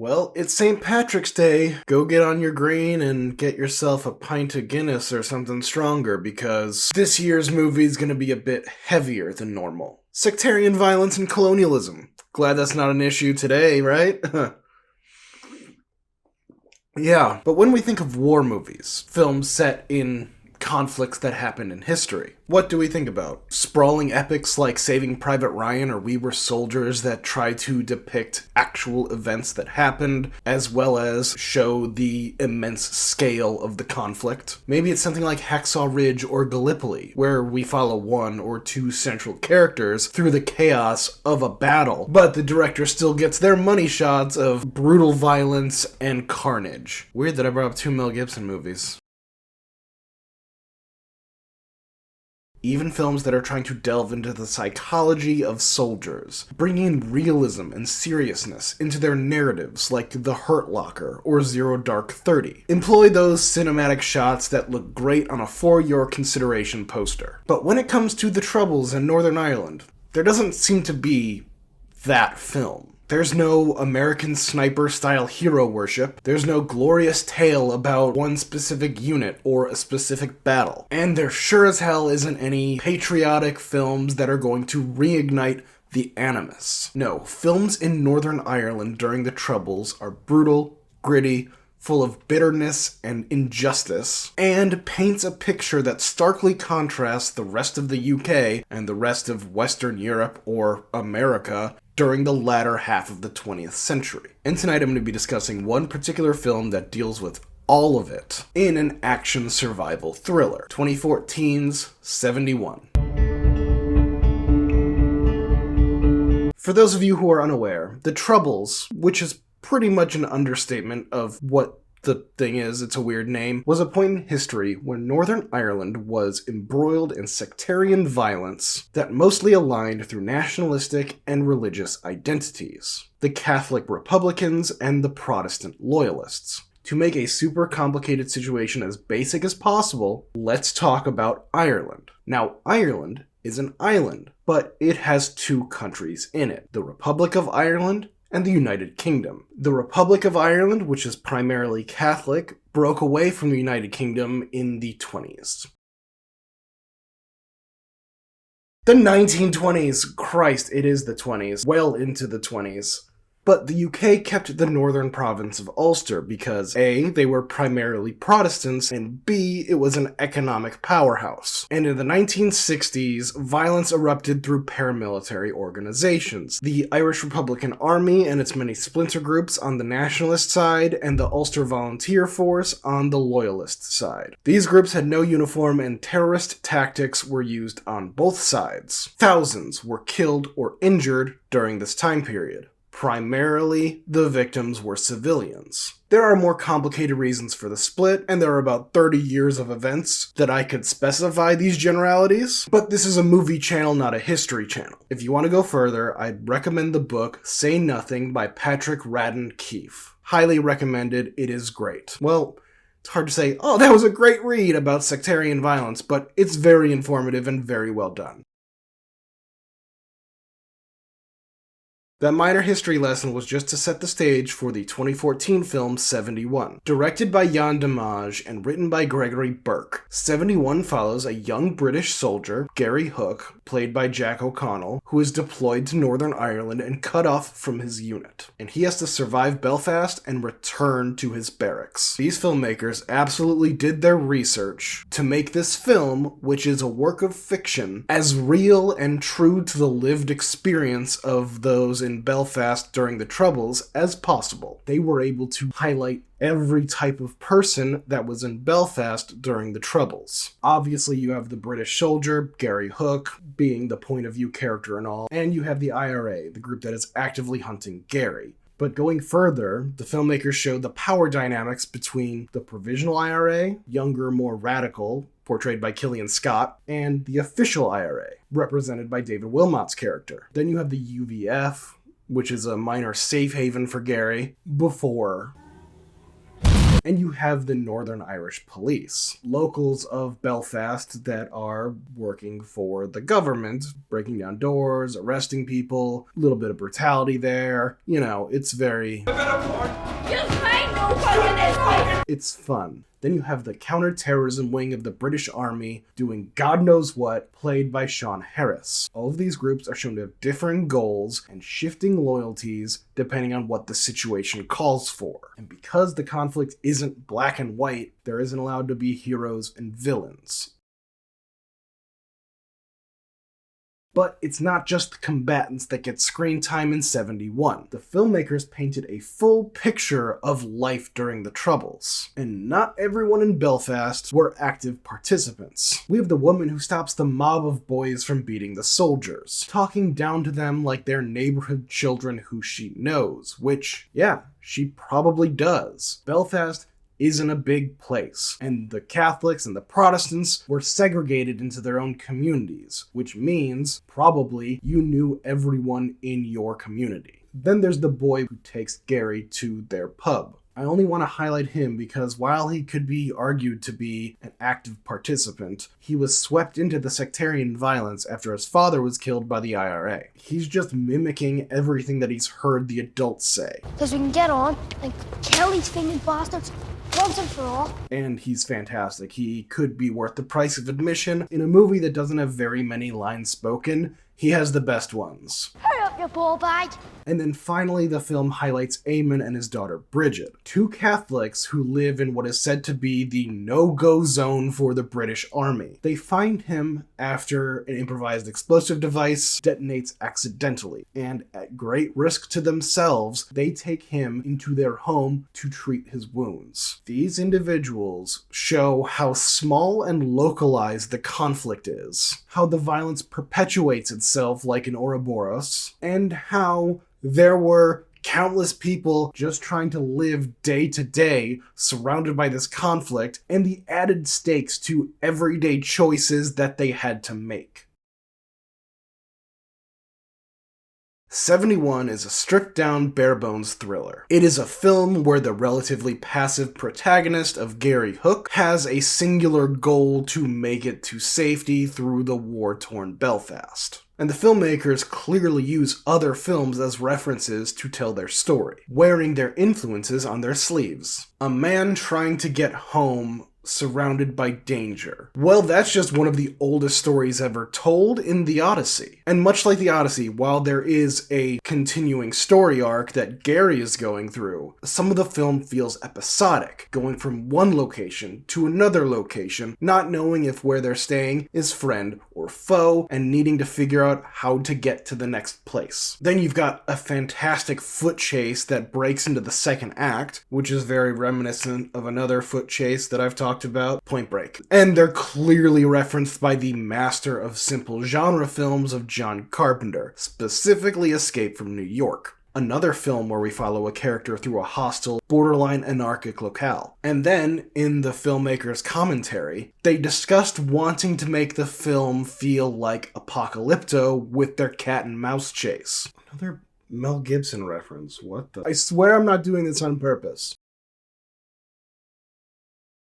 Well, it's St. Patrick's Day. Go get on your green and get yourself a pint of Guinness or something stronger because this year's movie is going to be a bit heavier than normal. Sectarian violence and colonialism. Glad that's not an issue today, right? Yeah, but when we think of war movies, films set in conflicts that happened in history, what do we think about? Sprawling epics like Saving Private Ryan or We Were Soldiers that try to depict actual events that happened, as well as show the immense scale of the conflict. Maybe it's something like Hacksaw Ridge or Gallipoli, where we follow one or two central characters through the chaos of a battle, but the director still gets their money shots of brutal violence and carnage. Weird that I brought up two Mel Gibson movies. Even films that are trying to delve into the psychology of soldiers, bringing realism and seriousness into their narratives like The Hurt Locker or Zero Dark 30. Employ those cinematic shots that look great on a for your consideration poster. But when it comes to the Troubles in Northern Ireland, there doesn't seem to be that film. There's no American Sniper-style hero worship. There's no glorious tale about one specific unit or a specific battle. And there sure as hell isn't any patriotic films that are going to reignite the animus. No, films in Northern Ireland during the Troubles are brutal, gritty, full of bitterness and injustice, and paints a picture that starkly contrasts the rest of the UK and the rest of Western Europe or America during the latter half of the 20th century. And tonight I'm going to be discussing one particular film that deals with all of it in an action survival thriller, 2014's 71. For those of you who are unaware, The Troubles, which is pretty much an understatement of what the thing is, it's a weird name, was a point in history when Northern Ireland was embroiled in sectarian violence that mostly aligned through nationalistic and religious identities. The Catholic Republicans and the Protestant Loyalists. To make a super complicated situation as basic as possible, let's talk about Ireland. Now, Ireland is an island, but it has two countries in it, the Republic of Ireland and the United Kingdom. The Republic of Ireland, which is primarily Catholic, broke away from the United Kingdom in the 20s. The 1920s! Christ, it is the 20s. Well into the 20s. But the UK kept the northern province of Ulster because A, they were primarily Protestants, and B, it was an economic powerhouse. And in the 1960s, violence erupted through paramilitary organizations. The Irish Republican Army and its many splinter groups on the nationalist side, and the Ulster Volunteer Force on the loyalist side. These groups had no uniform and terrorist tactics were used on both sides. Thousands were killed or injured during this time period. Primarily, the victims were civilians. There are more complicated reasons for the split, and there are about 30 years of events that I could specify these generalities, but this is a movie channel, not a history channel. If you want to go further, I'd recommend the book Say Nothing by Patrick Radden Keefe. Highly recommended, it is great. Well, it's hard to say, oh, that was a great read about sectarian violence, but it's very informative and very well done. That minor history lesson was just to set the stage for the 2014 film 71. Directed by Jan Dimage and written by Gregory Burke, 71 follows a young British soldier, Gary Hook, played by Jack O'Connell, who is deployed to Northern Ireland and cut off from his unit. And he has to survive Belfast and return to his barracks. These filmmakers absolutely did their research to make this film, which is a work of fiction, as real and true to the lived experience of those in Belfast during the Troubles as possible. They were able to highlight every type of person that was in Belfast during the Troubles. Obviously, you have the British soldier, Gary Hook, being the point of view character and all, and you have the IRA, the group that is actively hunting Gary. But going further, the filmmakers showed the power dynamics between the Provisional IRA, younger, more radical, portrayed by Killian Scott, and the official IRA, represented by David Wilmot's character. Then you have the UVF, which is a minor safe haven for Gary, before And you have the Northern Irish Police, locals of Belfast that are working for the government, breaking down doors, arresting people, a little bit of brutality there. You know, it's very... It's fun. Then you have the counter-terrorism wing of the British Army doing God knows what, played by Sean Harris. All of these groups are shown to have differing goals and shifting loyalties depending on what the situation calls for. And because the conflict isn't black and white, there isn't allowed to be heroes and villains. But it's not just the combatants that get screen time in 71. The filmmakers painted a full picture of life during the Troubles. And not everyone in Belfast were active participants. We have the woman who stops the mob of boys from beating the soldiers, talking down to them like they're neighborhood children who she knows, which, yeah, she probably does. Belfast isn't a big place, and the Catholics and the Protestants were segregated into their own communities, which means probably you knew everyone in your community. Then there's the boy who takes Gary to their pub. I only want to highlight him because while he could be argued to be an active participant, he was swept into the sectarian violence after his father was killed by the IRA. He's just mimicking everything that he's heard the adults say. Because we can get on and kill these fiending bastards once and for all. And he's fantastic. He could be worth the price of admission. In a movie that doesn't have very many lines spoken, he has the best ones. Hurry up, your ball bag. And then finally, the film highlights Eamon and his daughter Bridget, two Catholics who live in what is said to be the no-go zone for the British Army. They find him after an improvised explosive device detonates accidentally, and at great risk to themselves, they take him into their home to treat his wounds. These individuals show how small and localized the conflict is, how the violence perpetuates itself like an Ouroboros, and how there were countless people just trying to live day to day surrounded by this conflict and the added stakes to everyday choices that they had to make. 71 is a stripped-down, bare-bones thriller. It is a film where the relatively passive protagonist of Gary Hook has a singular goal to make it to safety through the war-torn Belfast. And the filmmakers clearly use other films as references to tell their story, wearing their influences on their sleeves. A man trying to get home surrounded by danger. Well, that's just one of the oldest stories ever told in the Odyssey. And much like the Odyssey, while there is a continuing story arc that Gary is going through, some of the film feels episodic, going from one location to another location, not knowing if where they're staying is friend or foe, and needing to figure out how to get to the next place. Then you've got a fantastic foot chase that breaks into the second act, which is very reminiscent of another foot chase that I've talked about, Point Break. And they're clearly referenced by the master of simple genre films of John Carpenter, specifically Escape from New York. Another film where we follow a character through a hostile, borderline anarchic locale. And then, in the filmmaker's commentary, they discussed wanting to make the film feel like Apocalypto with their cat and mouse chase. Another Mel Gibson reference, what the... I swear I'm not doing this on purpose.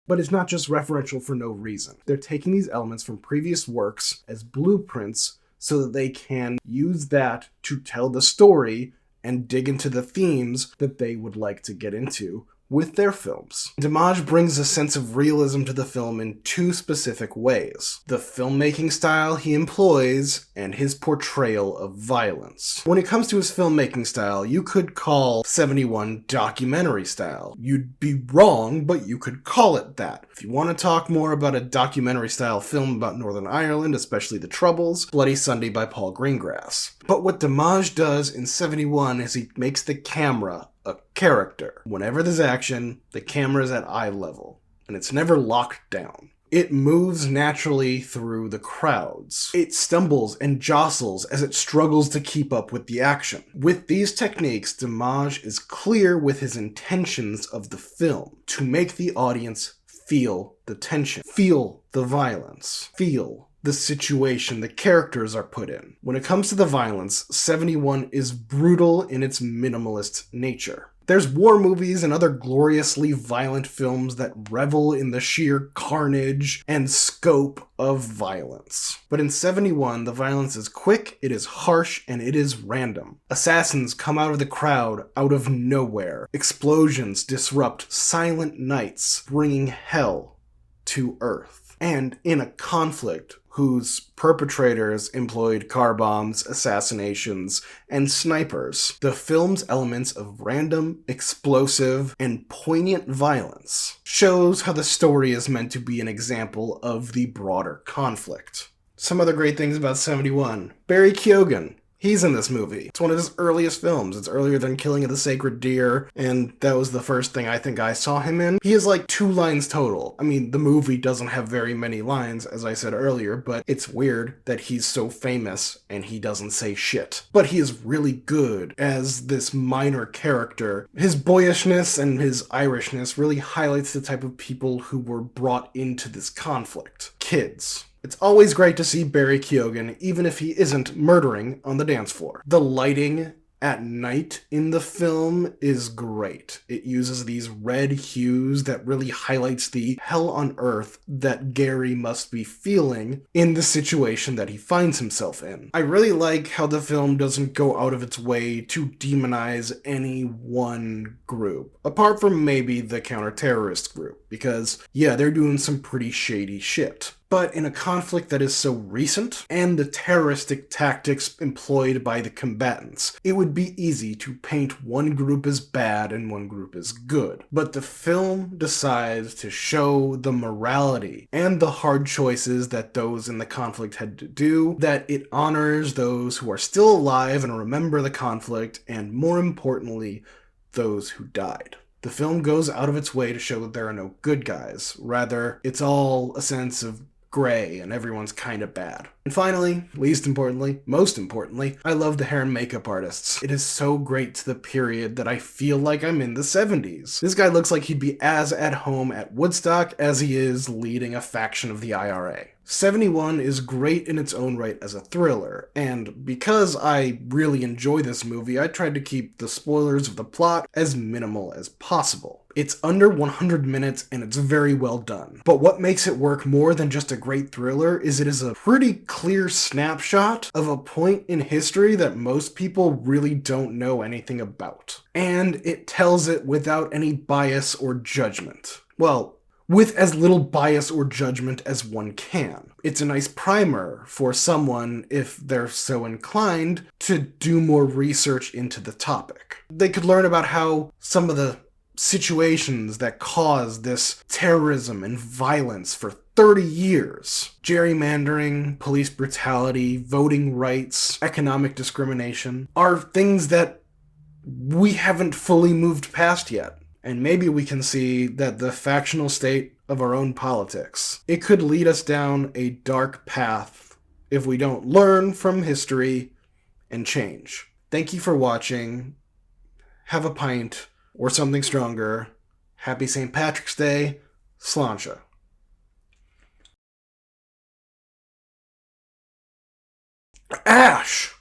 But it's not just referential for no reason. They're taking these elements from previous works as blueprints so that they can use that to tell the story and dig into the themes that they would like to get into with their films. Dimage brings a sense of realism to the film in two specific ways: the filmmaking style he employs and his portrayal of violence. When it comes to his filmmaking style, you could call 71 documentary style. You'd be wrong, but you could call it that. If you want to talk more about a documentary style film about Northern Ireland, especially the Troubles, Bloody Sunday by Paul Greengrass. But what Dimage does in 71 is he makes the camera a character. Whenever there's action, the camera is at eye level, and it's never locked down. It moves naturally through the crowds. It stumbles and jostles as it struggles to keep up with the action. With these techniques, Dimage is clear with his intentions of the film, to make the audience feel the tension, feel the violence, feel the situation the characters are put in. When it comes to the violence, 71 is brutal in its minimalist nature. There's war movies and other gloriously violent films that revel in the sheer carnage and scope of violence. But in 71, the violence is quick, it is harsh, and it is random. Assassins come out of the crowd out of nowhere. Explosions disrupt silent nights, bringing hell to Earth. And in a conflict whose perpetrators employed car bombs, assassinations, and snipers, the film's elements of random, explosive, and poignant violence shows how the story is meant to be an example of the broader conflict. Some other great things about 71. Barry Keoghan. He's in this movie. It's one of his earliest films. It's earlier than Killing of the Sacred Deer, and that was the first thing I think I saw him in. He has like 2 lines total. I mean, the movie doesn't have very many lines, as I said earlier, but it's weird that he's so famous and he doesn't say shit. But he is really good as this minor character. His boyishness and his Irishness really highlights the type of people who were brought into this conflict. Kids. It's always great to see Barry Keoghan, even if he isn't murdering on the dance floor. The lighting at night in the film is great. It uses these red hues that really highlights the hell on earth that Gary must be feeling in the situation that he finds himself in. I really like how the film doesn't go out of its way to demonize any one group, apart from maybe the counter-terrorist group, because yeah, they're doing some pretty shady shit. But in a conflict that is so recent, and the terroristic tactics employed by the combatants, it would be easy to paint one group as bad and one group as good. But the film decides to show the morality and the hard choices that those in the conflict had to do, that it honors those who are still alive and remember the conflict, and more importantly, those who died. The film goes out of its way to show that there are no good guys. Rather, it's all a sense of gray and everyone's kind of bad. And finally, most importantly, I love the hair and makeup artists. It is so great to the period that I feel like I'm in the 70s. This guy looks like he'd be as at home at Woodstock as he is leading a faction of the IRA. 71 is great in its own right as a thriller, and because I really enjoy this movie, I tried to keep the spoilers of the plot as minimal as possible. It's under 100 minutes and it's very well done. But what makes it work more than just a great thriller is it is a pretty clear snapshot of a point in history that most people really don't know anything about. And it tells it without any bias or judgment. Well, with as little bias or judgment as one can. It's a nice primer for someone, if they're so inclined, to do more research into the topic. They could learn about how some of the situations that caused this terrorism and violence for 30 years, gerrymandering, police brutality, voting rights, economic discrimination, are things that we haven't fully moved past yet. And maybe we can see that the factional state of our own politics, it could lead us down a dark path if we don't learn from history and change. Thank you for watching. Have a pint or something stronger. Happy St. Patrick's Day. Sláinte. Ash!